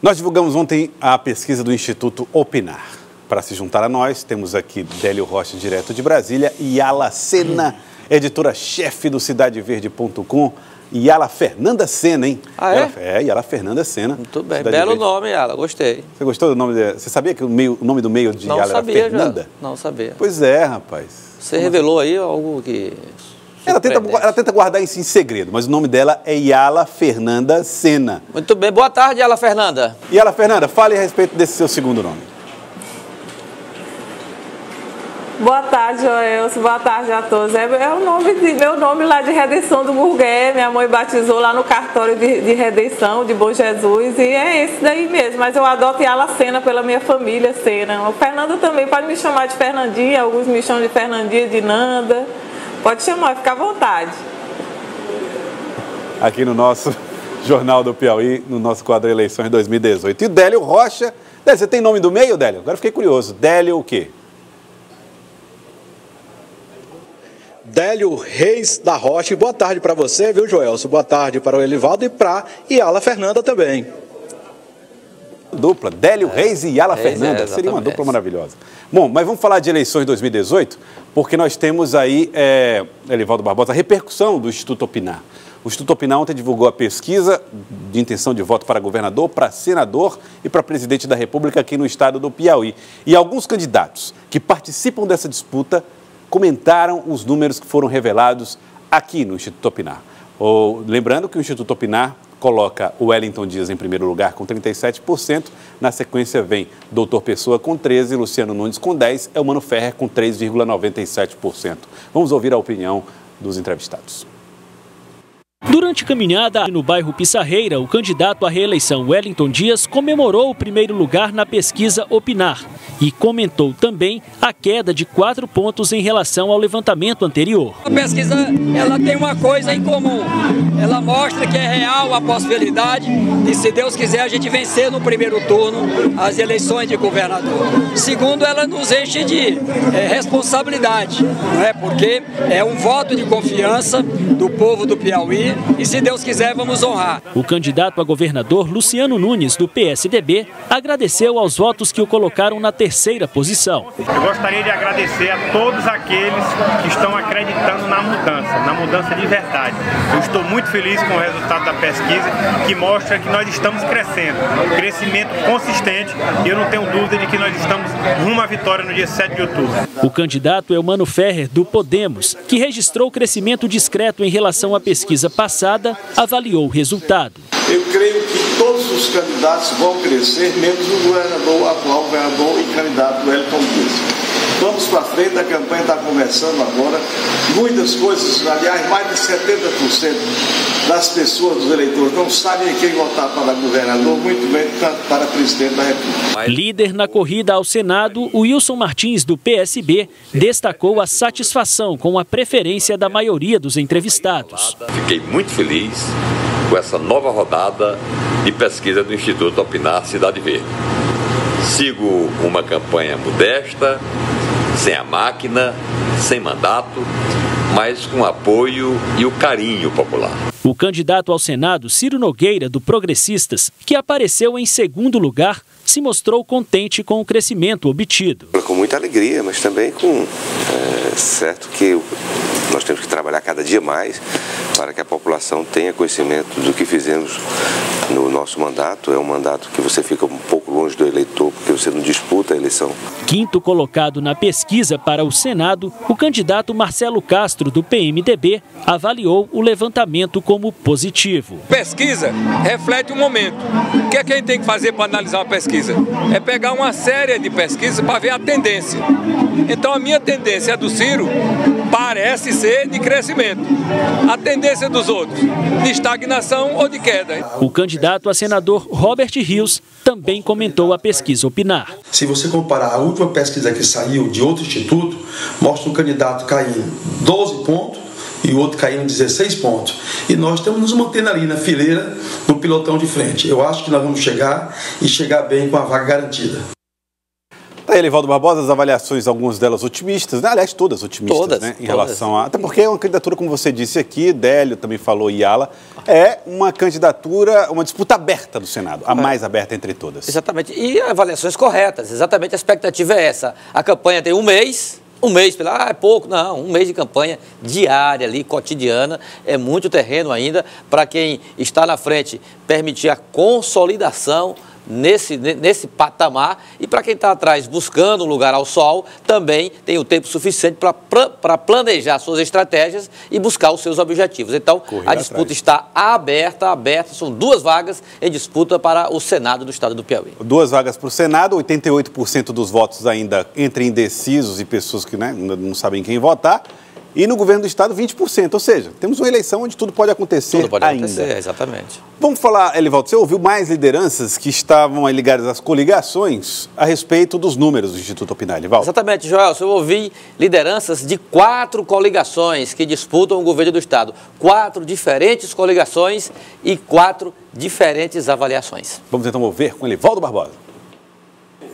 Nós divulgamos ontem a pesquisa do Instituto Opinar. Para se juntar a nós, temos aqui Délio Rocha, direto de Brasília, e Yala Sena, editora-chefe do CidadeVerde.com, e Yala Fernanda Sena, hein? Ah, é? Yala Fernanda Sena. Muito bem, belo nome, Yala, gostei. Você gostou do nome? Você sabia que o nome do meio de Yala era Fernanda? Não sabia. Pois é, rapaz. Você revelou aí algo que... Ela tenta guardar isso em segredo, mas o nome dela é Yala Fernanda Sena. Muito bem, boa tarde, Yala Fernanda. Yala Fernanda, fale a respeito desse seu segundo nome. Boa tarde, Joelson. Boa tarde a todos. É meu nome lá de Redenção do Burgué. Minha mãe batizou lá no cartório de Redenção de Bom Jesus e é esse daí mesmo. Mas eu adoto Yala Sena pela minha família Sena. O Fernanda também pode me chamar de Fernandinha, alguns me chamam de Fernandinha, de Nanda. Pode chamar, fica à vontade. Aqui no nosso Jornal do Piauí, no nosso quadro Eleições 2018. E Délio Rocha. Délio, você tem nome do meio, Délio? Agora fiquei curioso. Délio o quê? Délio Reis da Rocha. Boa tarde para você, viu, Joelson? Boa tarde para o Elivaldo e para Yala Fernanda também. Dupla, Délio Reis e Yala Fernanda. Seria uma dupla maravilhosa. Bom, mas vamos falar de eleições 2018, porque nós temos aí, Elivaldo Barbosa, a repercussão do Instituto Opinar. O Instituto Opinar ontem divulgou a pesquisa de intenção de voto para governador, para senador e para presidente da República aqui no estado do Piauí. E alguns candidatos que participam dessa disputa comentaram os números que foram revelados aqui no Instituto Opinar. Lembrando que o Instituto Opinar coloca o Wellington Dias em primeiro lugar com 37%, na sequência vem Doutor Pessoa com 13%, Luciano Nunes com 10%, Elmano Ferrer com 3,97%. Vamos ouvir a opinião dos entrevistados. Durante caminhada no bairro Pissarreira, o candidato à reeleição Wellington Dias comemorou o primeiro lugar na pesquisa Opinar e comentou também a queda de 4 pontos em relação ao levantamento anterior. A pesquisa ela tem uma coisa em comum, ela mostra que é real a possibilidade de, se Deus quiser, a gente vencer no primeiro turno as eleições de governador. Segundo, ela nos enche de responsabilidade, não é? Porque é um voto de confiança do povo do Piauí. E se Deus quiser, vamos honrar. O candidato a governador, Luciano Nunes, do PSDB, agradeceu aos votos que o colocaram na terceira posição. Eu gostaria de agradecer a todos aqueles que estão acreditando na mudança de verdade. Eu estou muito feliz com o resultado da pesquisa, que mostra que nós estamos crescendo, crescimento consistente, e eu não tenho dúvida de que nós estamos rumo à vitória no dia 7 de outubro. O candidato Elmano Ferrer, do Podemos, que registrou crescimento discreto em relação à pesquisa passada, avaliou o resultado. Eu creio que todos os candidatos vão crescer, menos o atual governador e candidato Wellington Dias. Vamos para frente, a campanha está começando agora. Muitas coisas, aliás, mais de 70% das pessoas, dos eleitores, não sabem quem votar para governador, muito bem para presidente da República. Líder na corrida ao Senado, o Wilson Martins, do PSB, destacou a satisfação com a preferência da maioria dos entrevistados. Fiquei muito feliz com essa nova rodada de pesquisa do Instituto Opinar Cidade Verde. Sigo uma campanha modesta, sem a máquina, sem mandato, mas com o apoio e o carinho popular. O candidato ao Senado, Ciro Nogueira, do Progressistas, que apareceu em segundo lugar, se mostrou contente com o crescimento obtido. Com muita alegria, mas também com certo que nós temos que trabalhar cada dia mais para que a população tenha conhecimento do que fizemos no nosso mandato. É um mandato que você fica um pouco longe do eleitor, porque você não disputa a eleição. Quinto colocado na pesquisa para o Senado, o candidato Marcelo Castro, do PMDB, avaliou o levantamento como positivo. Pesquisa reflete um momento. O que é que a gente tem que fazer para analisar uma pesquisa? É pegar uma série de pesquisas para ver a tendência. Então a minha tendência do Ciro parece ser de crescimento. A tendência dos outros, de estagnação ou de queda. O candidato a senador Robert Rios também comentou a pesquisa Opinar. Se você comparar a última pesquisa que saiu de outro instituto, mostra um candidato caindo 12 pontos e o outro caindo 16 pontos. E nós estamos nos mantendo ali na fileira, no pilotão de frente. Eu acho que nós vamos chegar bem com a vaga garantida. Tá aí, Elivaldo Barbosa, as avaliações, algumas delas otimistas, né? Aliás, todas otimistas, né? Em relação a... Até porque é uma candidatura, como você disse aqui, Délio também falou, Yala, é uma candidatura, uma disputa aberta do Senado, a mais aberta entre todas. Exatamente. E avaliações corretas, exatamente a expectativa é essa. A campanha tem um mês é pouco, não, um mês de campanha diária ali, cotidiana, é muito terreno ainda para quem está na frente permitir a consolidação nesse patamar, e para quem está atrás buscando um lugar ao sol, também tem o tempo suficiente para planejar suas estratégias e buscar os seus objetivos. Então, a disputa está aberta, são 2 vagas em disputa para o Senado do Estado do Piauí. 2 vagas para o Senado, 88% dos votos ainda entre indecisos e pessoas que não sabem quem votar. E no governo do Estado, 20%. Ou seja, temos uma eleição onde tudo pode acontecer ainda. Tudo pode acontecer, exatamente. Vamos falar, Elivaldo, você ouviu mais lideranças que estavam ligadas às coligações a respeito dos números do Instituto Opinar, Elivaldo? Exatamente, Joel. Eu ouvi lideranças de 4 coligações que disputam o governo do Estado. 4 diferentes coligações e 4 diferentes avaliações. Vamos então ouvir com Elivaldo Barbosa.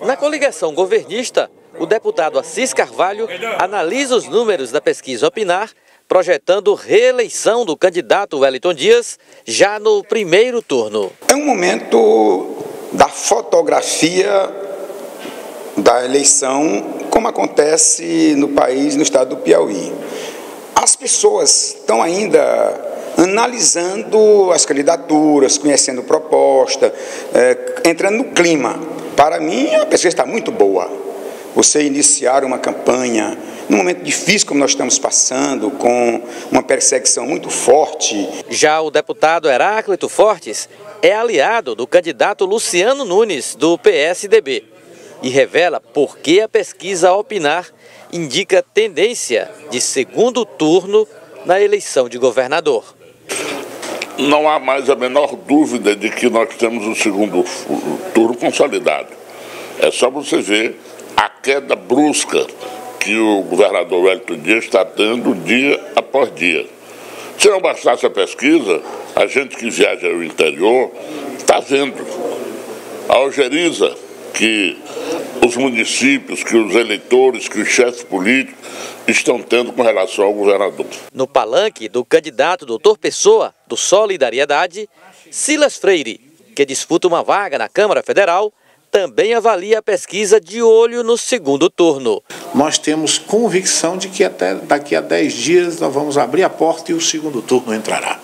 Na coligação governista, o deputado Assis Carvalho analisa os números da pesquisa Opinar, projetando reeleição do candidato Wellington Dias já no primeiro turno. É um momento da fotografia da eleição, como acontece no país, no estado do Piauí. As pessoas estão ainda analisando as candidaturas, conhecendo proposta, entrando no clima. Para mim, a pesquisa está muito boa. Você iniciar uma campanha num momento difícil como nós estamos passando, com uma perseguição muito forte. Já o deputado Heráclito Fortes é aliado do candidato Luciano Nunes, do PSDB, e revela por que a pesquisa Opinar indica tendência de segundo turno na eleição de governador. Não há mais a menor dúvida de que nós temos um segundo turno consolidado. É só você ver a queda brusca que o governador Wellington Dias está dando dia após dia. Se não bastasse a pesquisa, a gente que viaja ao interior está vendo a algeriza que os municípios, que os eleitores, que os chefes políticos estão tendo com relação ao governador. No palanque do candidato Dr. Pessoa, do Solidariedade, Silas Freire, que disputa uma vaga na Câmara Federal, também avalia a pesquisa de olho no segundo turno. Nós temos convicção de que até daqui a 10 dias nós vamos abrir a porta e o segundo turno entrará.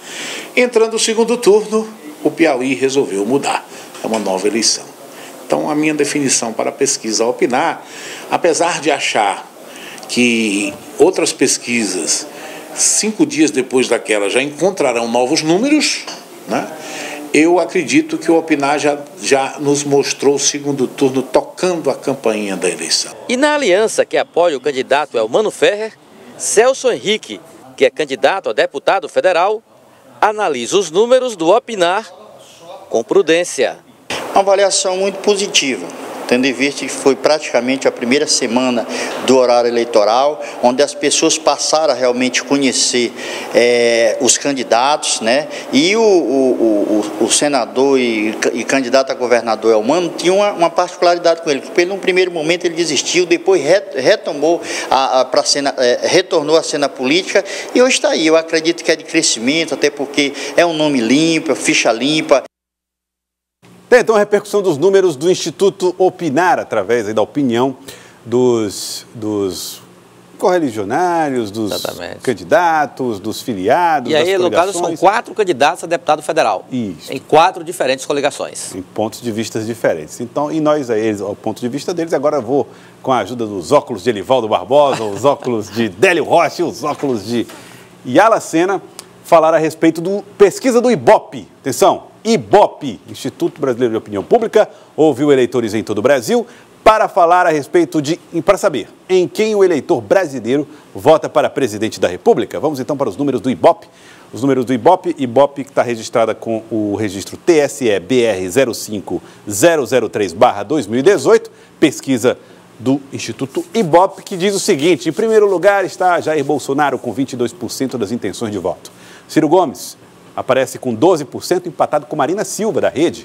Entrando o segundo turno, o Piauí resolveu mudar. É uma nova eleição. Então, a minha definição para a pesquisa Opinar, apesar de achar que outras pesquisas, 5 dias depois daquela, já encontrarão novos números, né? Eu acredito que o Opinar já nos mostrou o segundo turno tocando a campainha da eleição. E na aliança que apoia o candidato Elmano Ferrer, Celso Henrique, que é candidato a deputado federal, analisa os números do Opinar com prudência. Uma avaliação muito positiva, tendo em vista que foi praticamente a primeira semana do horário eleitoral, onde as pessoas passaram a realmente conhecer os candidatos, né? E o senador e candidato a governador Elmano tinha uma particularidade com ele, porque num primeiro momento ele desistiu, depois retornou à cena política e hoje está aí. Eu acredito que é de crescimento, até porque é um nome limpo, ficha limpa. Então, a repercussão dos números do Instituto Opinar, através aí da opinião dos correligionários, dos candidatos, dos filiados, e aí, das no caso, são 4 candidatos a deputado federal. Isso. Em 4 diferentes coligações. Em pontos de vista diferentes. Então, e nós aí, o ponto de vista deles, agora vou, com a ajuda dos óculos de Elivaldo Barbosa, os óculos de Délio Rocha, os óculos de Yala Sena, falar a respeito do pesquisa do IBOP. Atenção! IBOP, Instituto Brasileiro de Opinião Pública, ouviu eleitores em todo o Brasil para falar a respeito para saber em quem o eleitor brasileiro vota para presidente da República. Vamos então para os números do IBOP. Os números do IBOP que está registrada com o registro TSE-BR 05003/2018, pesquisa do Instituto IBOP, que diz o seguinte: em primeiro lugar está Jair Bolsonaro com 22% das intenções de voto. Ciro Gomes aparece com 12%, empatado com Marina Silva, da Rede,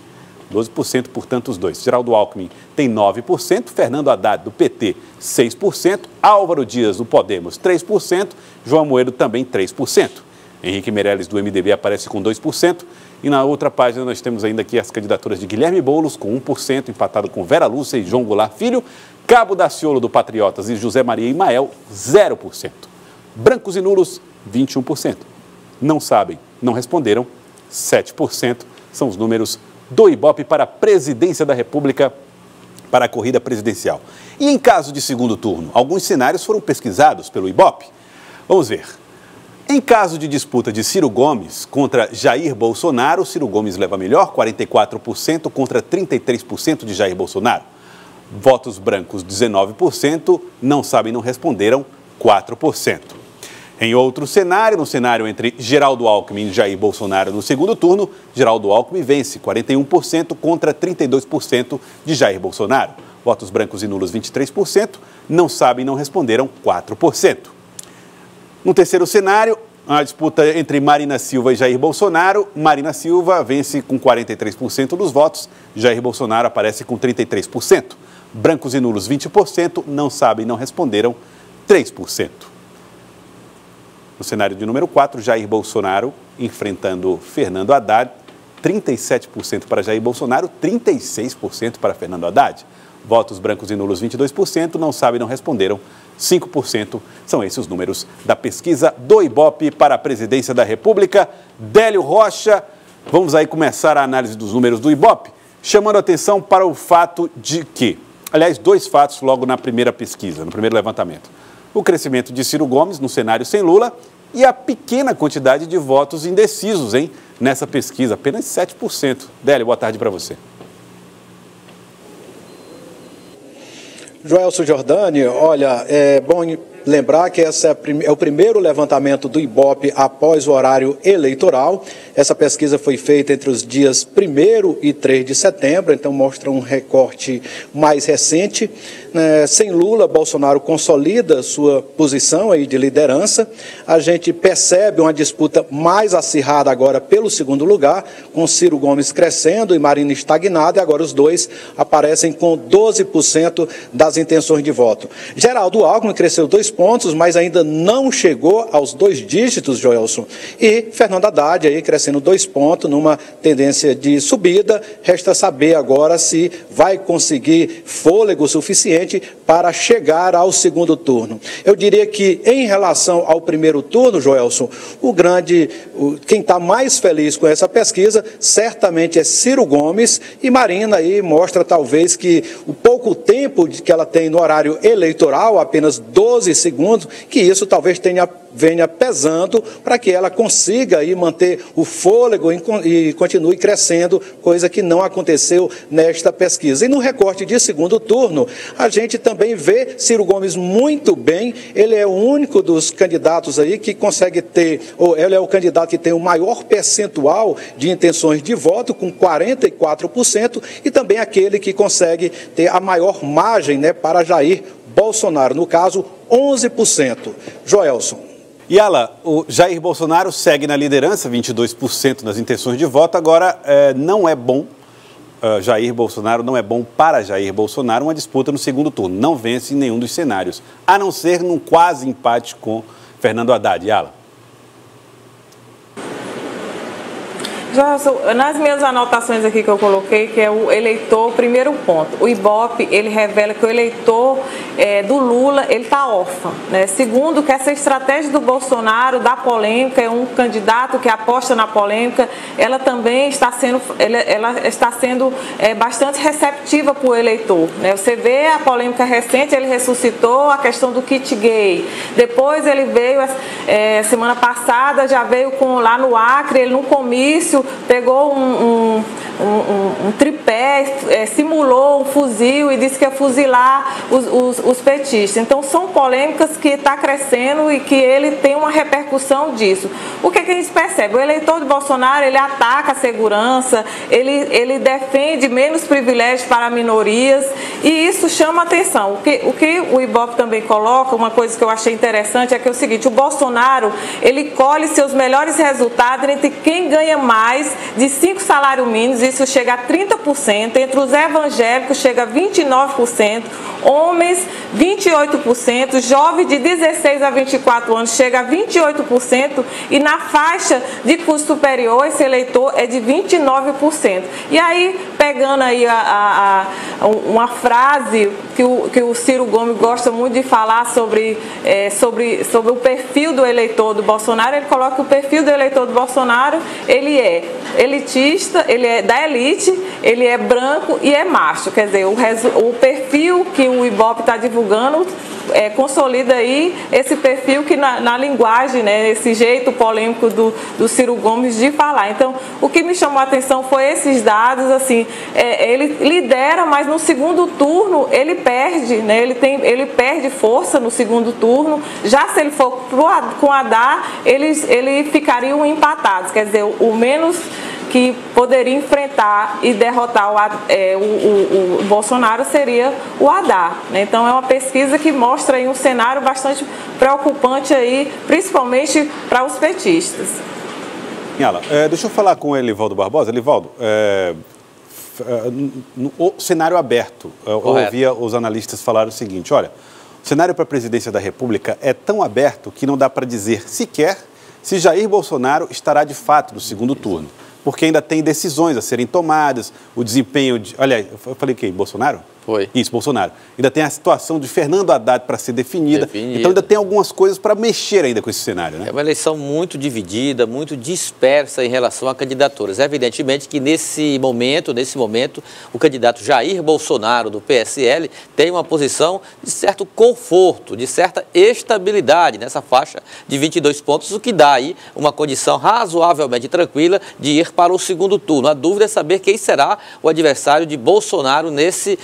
12%, portanto, os dois. Geraldo Alckmin tem 9%, Fernando Haddad, do PT, 6%, Álvaro Dias, do Podemos, 3%, João Amoedo também 3%. Henrique Meirelles, do MDB, aparece com 2%. E na outra página nós temos ainda aqui as candidaturas de Guilherme Boulos, com 1%, empatado com Vera Lúcia e João Goulart Filho, Cabo Daciolo, do Patriotas, e José Maria Imael, 0%. Brancos e nulos, 21%. Não sabem, não responderam, 7%. São os números do Ibope para a presidência da República, para a corrida presidencial. E em caso de segundo turno, alguns cenários foram pesquisados pelo Ibope. Vamos ver. Em caso de disputa de Ciro Gomes contra Jair Bolsonaro, Ciro Gomes leva melhor, 44% contra 33% de Jair Bolsonaro. Votos brancos, 19%, não sabem, não responderam, 4%. Em outro cenário, no cenário entre Geraldo Alckmin e Jair Bolsonaro no segundo turno, Geraldo Alckmin vence, 41% contra 32% de Jair Bolsonaro. Votos brancos e nulos, 23%, não sabem, não responderam, 4%. No terceiro cenário, a disputa entre Marina Silva e Jair Bolsonaro. Marina Silva vence com 43% dos votos, Jair Bolsonaro aparece com 33%. Brancos e nulos, 20%, não sabem, não responderam, 3%. No cenário de número 4, Jair Bolsonaro enfrentando Fernando Haddad, 37% para Jair Bolsonaro, 36% para Fernando Haddad. Votos brancos e nulos, 22%, não sabem, não responderam, 5%. São esses os números da pesquisa do Ibope para a presidência da República. Délio Rocha, vamos aí começar a análise dos números do Ibope, chamando a atenção para o fato de que, aliás, dois fatos logo na primeira pesquisa, no primeiro levantamento. O crescimento de Ciro Gomes no cenário sem Lula e a pequena quantidade de votos indecisos, nessa pesquisa, apenas 7%. Délio, boa tarde para você. Joelson Jordani, olha, é bom lembrar que esse é o primeiro levantamento do Ibope após o horário eleitoral. Essa pesquisa foi feita entre os dias 1º e 3 de setembro, então mostra um recorte mais recente. Sem Lula, Bolsonaro consolida sua posição aí de liderança. A gente percebe uma disputa mais acirrada agora pelo segundo lugar, com Ciro Gomes crescendo e Marina estagnada, e agora os dois aparecem com 12% das intenções de voto. Geraldo Alckmin cresceu 2 pontos, mas ainda não chegou aos 2 dígitos, Joelson. E Fernando Haddad aí crescendo 2 pontos numa tendência de subida. Resta saber agora se vai conseguir fôlego suficiente para chegar ao segundo turno. Eu diria que em relação ao primeiro turno, Joelson, quem está mais feliz com essa pesquisa certamente é Ciro Gomes, e Marina aí mostra talvez que o pouco tempo que ela tem no horário eleitoral, apenas 12 segundos, que isso talvez venha pesando para que ela consiga aí manter o fôlego e continue crescendo, coisa que não aconteceu nesta pesquisa. E no recorte de segundo turno, a gente também vê Ciro Gomes muito bem. Ele é o único dos candidatos aí que consegue ter, ou ele é o candidato que tem o maior percentual de intenções de voto, com 44%, e também aquele que consegue ter a maior margem, para Jair Bolsonaro, no caso, 11%. Joelson. Yala, o Jair Bolsonaro segue na liderança, 22% das intenções de voto. Agora, não é bom, Jair Bolsonaro, não é bom para Jair Bolsonaro uma disputa no segundo turno. Não vence em nenhum dos cenários, a não ser num quase empate com Fernando Haddad. Yala. Nas minhas anotações aqui que eu coloquei, que é o eleitor, primeiro ponto, o Ibope, ele revela que o eleitor do Lula, ele está órfão, Segundo, que essa estratégia do Bolsonaro, da polêmica, é um candidato que aposta na polêmica, ela também está sendo, bastante receptiva para o eleitor, Você vê a polêmica recente, ele ressuscitou a questão do kit gay, depois ele veio, semana passada, já veio lá no Acre, ele num comício, pegou um tripé, simulou um fuzil e disse que ia fuzilar os petistas. Então, são polêmicas que está crescendo e que ele tem uma repercussão disso. O que a gente percebe? O eleitor de Bolsonaro, ele ataca a segurança, ele defende menos privilégios para minorias, e isso chama atenção. O que o Ibope também coloca, uma coisa que eu achei interessante, é que é o seguinte: o Bolsonaro, ele colhe seus melhores resultados entre quem ganha mais de 5 salários mínimos, isso chega a 30% 30%, entre os evangélicos chega a 29%, homens 28%, jovens de 16 a 24 anos chega a 28% e na faixa de curso superior esse eleitor é de 29%. E aí, pegando aí uma frase que o Ciro Gomes gosta muito de falar sobre o perfil do eleitor do Bolsonaro, ele coloca que o perfil do eleitor do Bolsonaro, ele é elitista, ele é da elite, ele é branco e é macho. Quer dizer, o perfil que o Ibope está divulgando consolida aí esse perfil que na linguagem, né, esse jeito polêmico do Ciro Gomes de falar. Então, o que me chamou a atenção foi esses dados, assim, ele lidera, mas no segundo turno ele perde, né, ele perde força no segundo turno. Já se ele for com Haddad, eles ficariam empatados, quer dizer, o menos que poderia enfrentar e derrotar o Bolsonaro seria o Haddad, né? Então é uma pesquisa que mostra aí um cenário bastante preocupante aí, principalmente para os petistas. Deixa eu falar com o Elivaldo Barbosa. Elivaldo, o cenário aberto, eu ouvia os analistas falar o seguinte: olha, o cenário para a presidência da República é tão aberto que não dá para dizer sequer se Jair Bolsonaro estará de fato no segundo turno, porque ainda tem decisões a serem tomadas, o desempenho de... Olha, eu falei quem? Bolsonaro? Foi. Isso, Bolsonaro. Ainda tem a situação de Fernando Haddad para ser definida. Então ainda tem algumas coisas para mexer ainda com esse cenário, né? É uma eleição muito dividida, muito dispersa em relação a candidaturas. Evidentemente que nesse momento, o candidato Jair Bolsonaro, do PSL, tem uma posição de certo conforto, de certa estabilidade nessa faixa de 22 pontos, o que dá aí uma condição razoavelmente tranquila de ir para o segundo turno. A dúvida é saber quem será o adversário de Bolsonaro nesse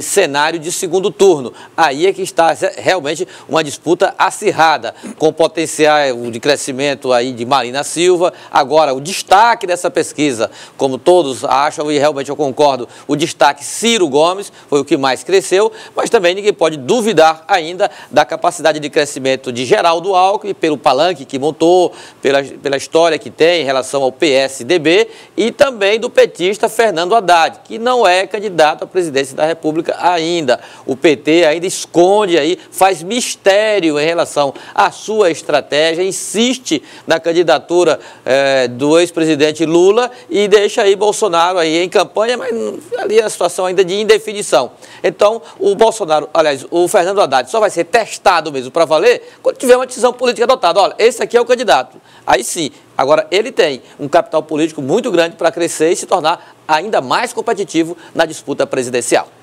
cenário de segundo turno. Aí é que está realmente uma disputa acirrada, com potencial de crescimento aí de Marina Silva. Agora, o destaque dessa pesquisa, como todos acham, e realmente eu concordo, o destaque Ciro Gomes foi o que mais cresceu, mas também ninguém pode duvidar ainda da capacidade de crescimento de Geraldo Alckmin, pelo palanque que montou, pela história que tem em relação ao PSDB, e também do petista Fernando Haddad, que não é candidato à presidência da República ainda. O PT ainda esconde aí, faz mistério em relação à sua estratégia, insiste na candidatura do ex-presidente Lula e deixa aí Bolsonaro aí em campanha, mas ali é a situação ainda de indefinição. Então, o Fernando Haddad só vai ser testado mesmo para valer quando tiver uma decisão política adotada. Olha, esse aqui é o candidato. Aí sim. Agora, ele tem um capital político muito grande para crescer e se tornar ainda mais competitivo na disputa presidencial.